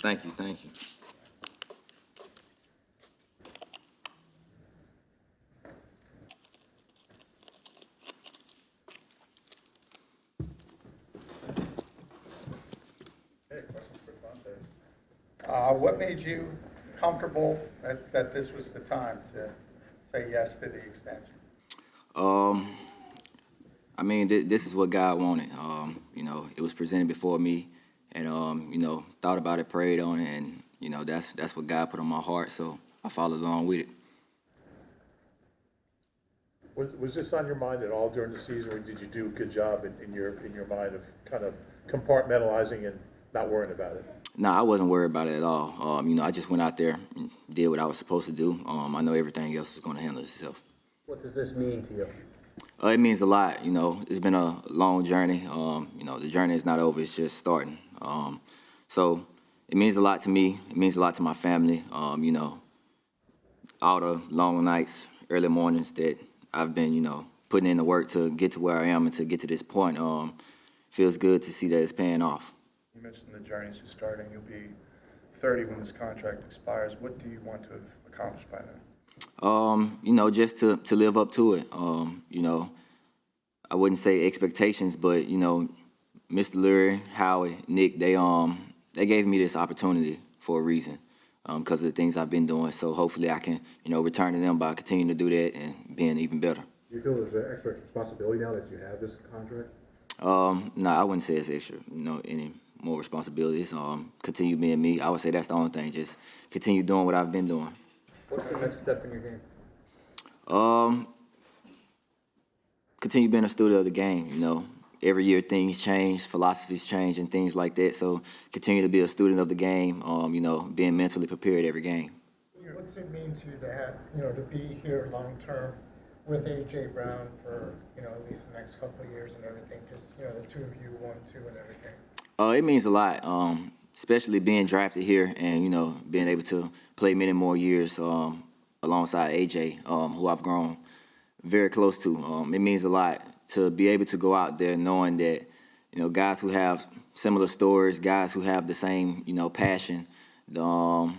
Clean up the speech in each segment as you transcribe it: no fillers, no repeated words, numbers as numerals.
Thank you, thank you. Hey, questions for DeVonta. What made you comfortable that this was the time to say yes to the extension? Um, I mean, this is what God wanted. It was presented before me, and thought about it, prayed on it, and that's what God put on my heart. So I followed along with it. Was this on your mind at all during the season, or did you do a good job in your mind of kind of compartmentalizing and not worrying about it? Nah, I wasn't worried about it at all. I just went out there and did what I was supposed to do. I know everything else was going to handle itself. What does this mean to you? It means a lot. It's been a long journey. The journey is not over; it's just starting. So it means a lot to me. It means a lot to my family. All the long nights, early mornings that I've been, putting in the work to get to where I am and to get to this point. Feels good to see that it's paying off. You mentioned the journey's just starting. You'll be 30 when this contract expires. What do you want to have accomplished by then? Just to live up to it. I wouldn't say expectations, but Mr. Lurie, Howie, Nick, they gave me this opportunity for a reason, because of the things I've been doing. So hopefully I can, return to them by continuing to do that and being even better. Do you feel there's an extra responsibility now that you have this contract? No, I wouldn't say it's extra, any more responsibilities. Continue being me. I would say that's the only thing. Just continue doing what I've been doing. What's the next step in your game? Continue being a student of the game. Every year things change, philosophies change, and things like that. So continue to be a student of the game. Being mentally prepared every game. What's it mean to you to have, to be here long term with A.J. Brown for, at least the next couple of years and everything? Just, the two of you, 1-2, and everything. It means a lot, especially being drafted here and being able to play many more years alongside AJ, who I've grown very close to. It means a lot to be able to go out there knowing that guys who have similar stories, guys who have the same passion, the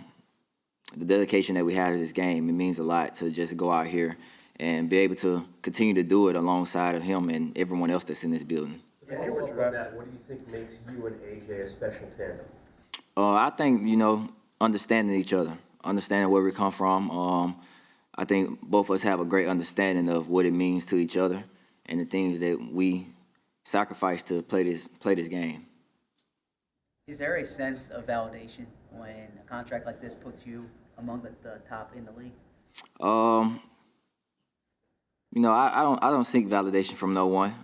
dedication that we have to this game. It means a lot to just go out here and be able to continue to do it alongside of him and everyone else that's in this building. Yeah, you were drafted. What do you think makes you and AJ a special tandem? I think, understanding each other, understanding where we come from. I think both of us have a great understanding of what it means to each other and the things that we sacrifice to play this game. Is there a sense of validation when a contract like this puts you among the top in the league? I don't seek validation from no one.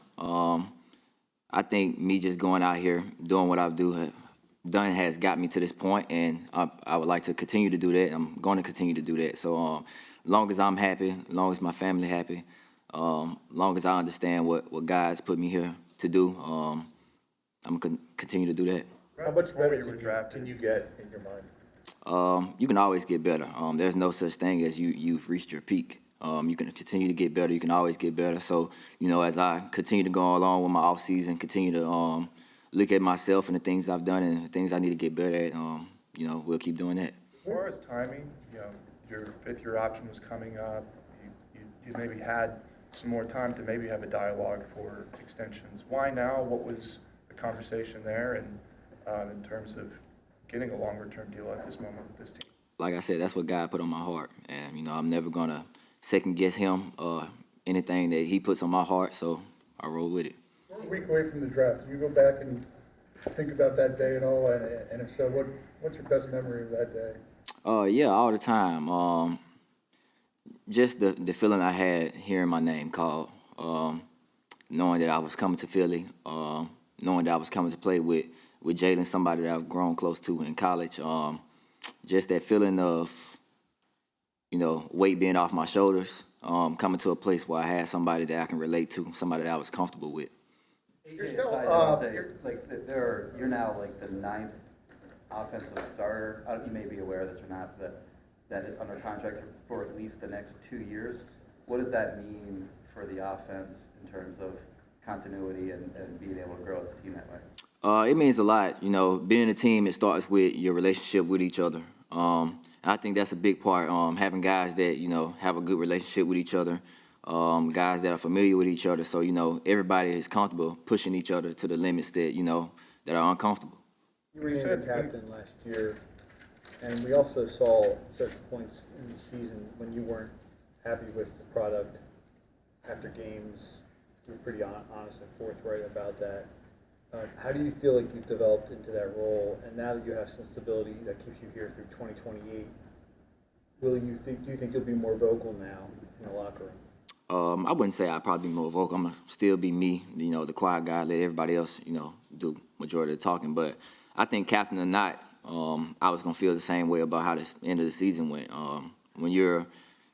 I think me just going out here, doing what I've done has got me to this point, and I would like to continue to do that. I'm going to continue to do that. So as long as I'm happy, as long as my family happy, as long as I understand what God's put me here to do, I'm going to continue to do that. How much better can you get in your mind? You can always get better. There's no such thing as you've reached your peak. You can continue to get better. You can always get better. So, as I continue to go along with my off season, continue to look at myself and the things I've done and the things I need to get better at, we'll keep doing that. As far as timing, your fifth-year option was coming up. You maybe had some more time to maybe have a dialogue for extensions. Why now? What was the conversation there, and in terms of getting a longer-term deal at this moment with this team? Like I said, that's what God put on my heart, and I'm never gonna second guess him or anything that he puts on my heart. So I roll with it. We're a week away from the draft. Do you go back and think about that day at all? And if so, what's your best memory of that day? Yeah, all the time. Just the feeling I had hearing my name called, knowing that I was coming to Philly, knowing that I was coming to play with Jalen, somebody that I've grown close to in college. Just that feeling of, weight being off my shoulders, coming to a place where I had somebody that I can relate to, somebody that I was comfortable with. You're still, you're now like the 9th offensive starter. You may be aware of this or not, that is under contract for at least the next 2 years. What does that mean for the offense in terms of continuity and being able to grow as a team that way? It means a lot. You know, being a team, it starts with your relationship with each other. I think that's a big part. Having guys that, you know, have a good relationship with each other, guys that are familiar with each other. So, you know, everybody is comfortable pushing each other to the limits that, you know, that are uncomfortable. You were named the captain last year, and we also saw certain points in the season when you weren't happy with the product after games. You were pretty honest and forthright about that. How do you feel like you've developed into that role, and now that you have some stability that keeps you here through 2028, do you think you'll be more vocal now in the locker room? I wouldn't say I'd probably be more vocal. I'm gonna still be me, you know, the quiet guy, let everybody else, you know, do majority of the talking. But I think captain or not, I was gonna feel the same way about how the end of the season went. When you're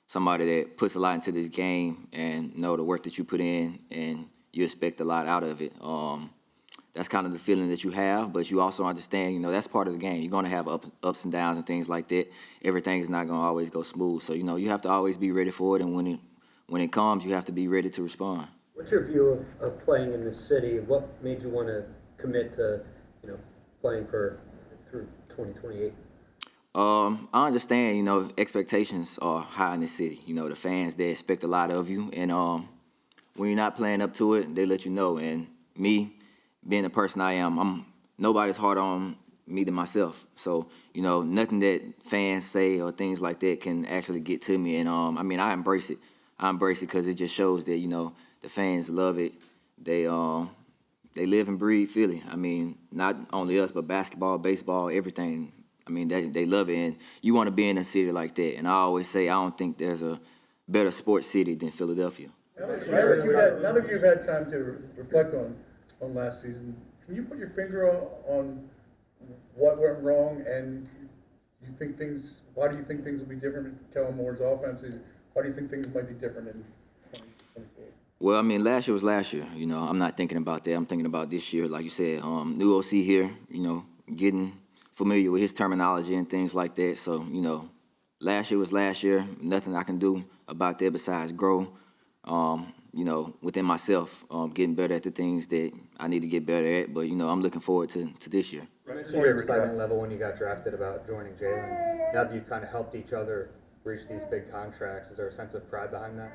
somebody that puts a lot into this game and know the work that you put in and you expect a lot out of it, that's kind of the feeling that you have, but you also understand, you know, that's part of the game. You're going to have ups and downs and things like that. Everything is not going to always go smooth. So, you know, you have to always be ready for it, and when it comes, you have to be ready to respond. What's your view of playing in this city? What made you want to commit to, you know, playing through 2028? I understand, you know, expectations are high in this city. You know, the fans, they expect a lot of you, and when you're not playing up to it, they let you know. And me, being the person I am, nobody's harder on me than myself. So, you know, nothing that fans say or things like that can actually get to me. And I mean, I embrace it. I embrace it because it just shows that, you know, the fans love it. They live and breathe Philly. I mean, not only us, but basketball, baseball, everything. I mean, they love it, and you want to be in a city like that. And I always say, I don't think there's a better sports city than Philadelphia. Now that you've had time to reflect on last season, can you put your finger on what went wrong, and why do you think things will be different in Kellen Moore's offense? Why do you think things might be different in 2024? Well, I mean, last year was last year. You know, I'm not thinking about that. I'm thinking about this year. Like you said, new OC here, you know, getting familiar with his terminology and things like that. So, you know, last year was last year. Nothing I can do about that besides grow, you know, within myself, getting better at the things that I need to get better at. But, you know, I'm looking forward to this year. You mentioned your excitement level when you got drafted about joining Jalen. Now that you've kind of helped each other reach these big contracts, is there a sense of pride behind that?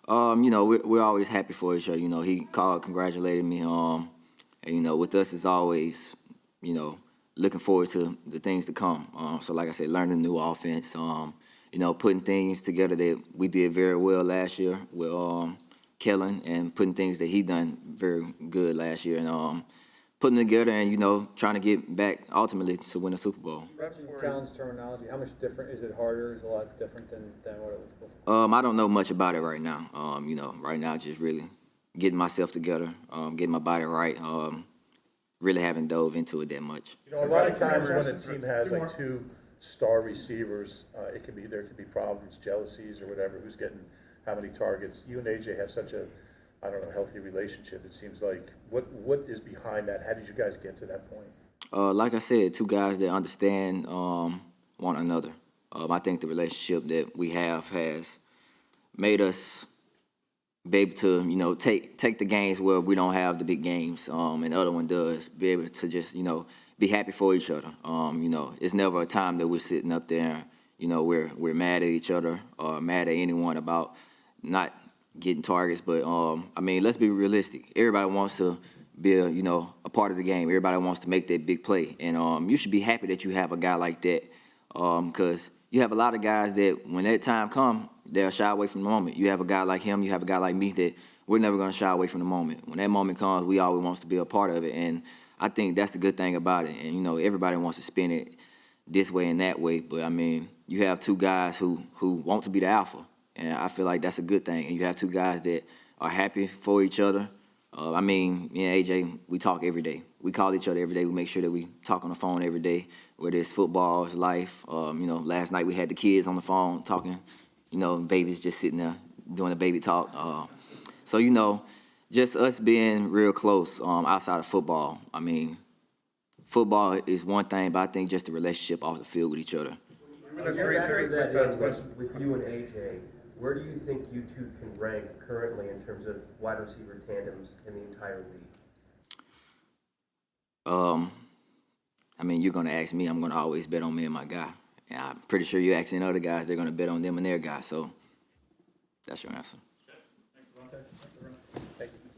You know, we're always happy for each other. You know, he called, congratulated me. And, you know, with us, it's always, you know, looking forward to the things to come. So, like I said, learning new offense, you know, putting things together that we did very well last year with Kellen, and putting things that he done very good last year, and putting together and, you know, trying to get back ultimately to win a Super Bowl. Kellen's terminology, how much different? Is it harder? Is it a lot different than what it was before? I don't know much about it right now. You know, right now just really getting myself together, getting my body right. Really haven't dove into it that much. You know, a lot of times when a team has like two star receivers, there could be problems, jealousies or whatever, who's getting how many targets. You and AJ have such a, I don't know, healthy relationship, it seems like. What is behind that? How did you guys get to that point? Like I said, two guys that understand one another. I think the relationship that we have has made us be able to, you know, take the games where we don't have the big games, and the other one does, be able to just, you know, be happy for each other. You know, it's never a time that we're sitting up there, you know, we're mad at each other or mad at anyone about not getting targets. But, I mean, let's be realistic. Everybody wants to be a part of the game. Everybody wants to make that big play. And you should be happy that you have a guy like that, because you have a lot of guys that when that time comes, they'll shy away from the moment. You have a guy like him, you have a guy like me that we're never going to shy away from the moment. When that moment comes, we always want to be a part of it. And I think that's the good thing about it. And, you know, everybody wants to spin it this way and that way. But, I mean, you have two guys who want to be the alpha. And I feel like that's a good thing. And you have two guys that are happy for each other. I mean, me and AJ, we talk every day. We call each other every day. We make sure that we talk on the phone every day, whether it's football, it's life. You know, last night we had the kids on the phone talking, you know, babies just sitting there doing a baby talk. So, you know, just us being real close outside of football. I mean, football is one thing, but I think just the relationship off the field with each other. With you and AJ, where do you think you two can rank currently in terms of wide receiver tandems in the entire league? I mean, you're going to ask me, I'm going to always bet on me and my guy. And I'm pretty sure you asking other guys, they're going to bet on them and their guy. So that's your answer. Thank you.